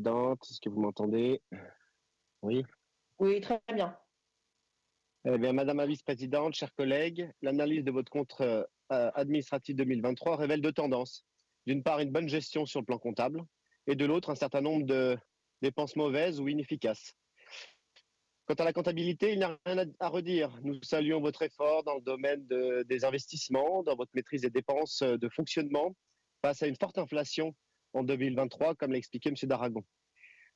Vice-présidente. Est-ce que vous m'entendez? Oui. Oui, très bien. Eh bien, Madame la Vice-présidente, chers collègues, l'analyse de votre compte administratif 2023 révèle deux tendances. D'une part, une bonne gestion sur le plan comptable, et de l'autre, un certain nombre de dépenses mauvaises ou inefficaces. Quant à la comptabilité, il n'y a rien à redire. Nous saluons votre effort dans le domaine des investissements, dans votre maîtrise des dépenses de fonctionnement, face à une forte inflation en 2023, comme l'a expliqué M. Daragon.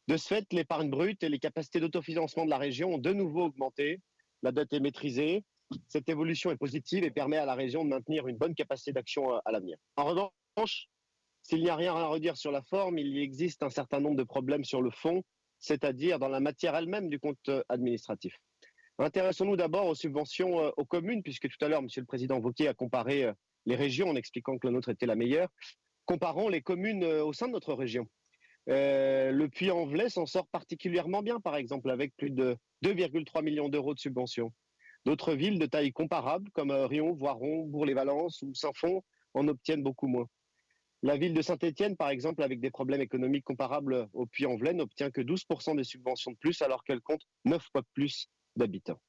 De ce fait, l'épargne brute et les capacités d'autofinancement de la région ont de nouveau augmenté. La dette est maîtrisée. Cette évolution est positive et permet à la région de maintenir une bonne capacité d'action à l'avenir. En revanche, s'il n'y a rien à redire sur la forme, il y existe un certain nombre de problèmes sur le fond, c'est-à-dire dans la matière elle-même du compte administratif. Intéressons-nous d'abord aux subventions aux communes, puisque tout à l'heure, M. le Président Wauquiez a comparé les régions en expliquant que la nôtre était la meilleure. Comparons les communes au sein de notre région. Le Puy-en-Velay s'en sort particulièrement bien, par exemple, avec plus de 2,3 millions d'euros de subventions. D'autres villes de taille comparable, comme Riom, Voiron, Bourg-les-Valences ou Saint-Fond, en obtiennent beaucoup moins. La ville de Saint-Étienne, par exemple, avec des problèmes économiques comparables au Puy-en-Velay, n'obtient que 12% des subventions de plus, alors qu'elle compte 9 fois plus d'habitants.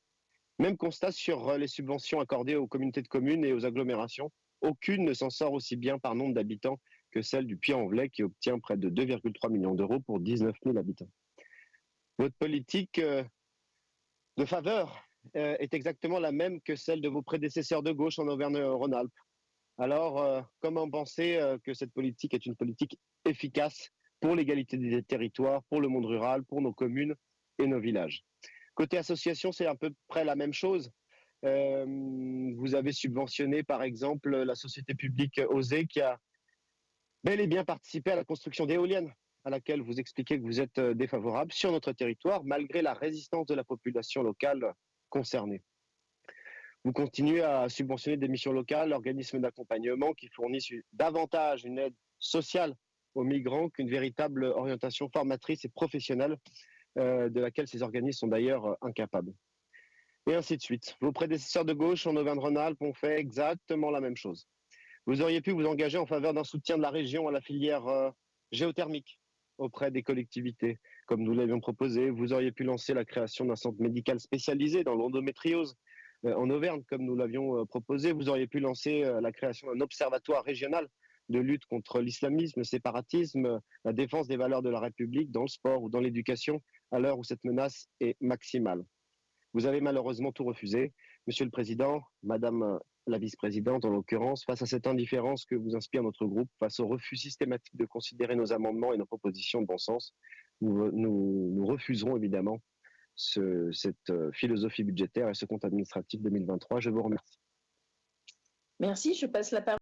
Même constat sur les subventions accordées aux communautés de communes et aux agglomérations. Aucune ne s'en sort aussi bien par nombre d'habitants que celle du Puy-en-Velay, qui obtient près de 2,3 millions d'euros pour 19 000 habitants. Votre politique de faveur est exactement la même que celle de vos prédécesseurs de gauche en Auvergne-Rhône-Alpes. Alors, comment penser que cette politique est une politique efficace pour l'égalité des territoires, pour le monde rural, pour nos communes et nos villages? Côté association, c'est à peu près la même chose. Vous avez subventionné, par exemple, la société publique OSE qui a bel et bien participé à la construction d'éoliennes, à laquelle vous expliquez que vous êtes défavorable sur notre territoire, malgré la résistance de la population locale concernée. Vous continuez à subventionner des missions locales, organismes d'accompagnement qui fournissent davantage une aide sociale aux migrants qu'une véritable orientation formatrice et professionnelle de laquelle ces organismes sont d'ailleurs incapables. Et ainsi de suite. Vos prédécesseurs de gauche en Auvergne-Rhône-Alpes ont fait exactement la même chose. Vous auriez pu vous engager en faveur d'un soutien de la région à la filière géothermique auprès des collectivités, comme nous l'avions proposé. Vous auriez pu lancer la création d'un centre médical spécialisé dans l'endométriose en Auvergne, comme nous l'avions proposé. Vous auriez pu lancer la création d'un observatoire régional de lutte contre l'islamisme, le séparatisme, la défense des valeurs de la République dans le sport ou dans l'éducation, à l'heure où cette menace est maximale. Vous avez malheureusement tout refusé. Monsieur le Président, Madame la Vice-présidente en l'occurrence, face à cette indifférence que vous inspire notre groupe, face au refus systématique de considérer nos amendements et nos propositions de bon sens, nous refuserons évidemment cette philosophie budgétaire et ce compte administratif 2023. Je vous remercie. Merci, je passe la parole.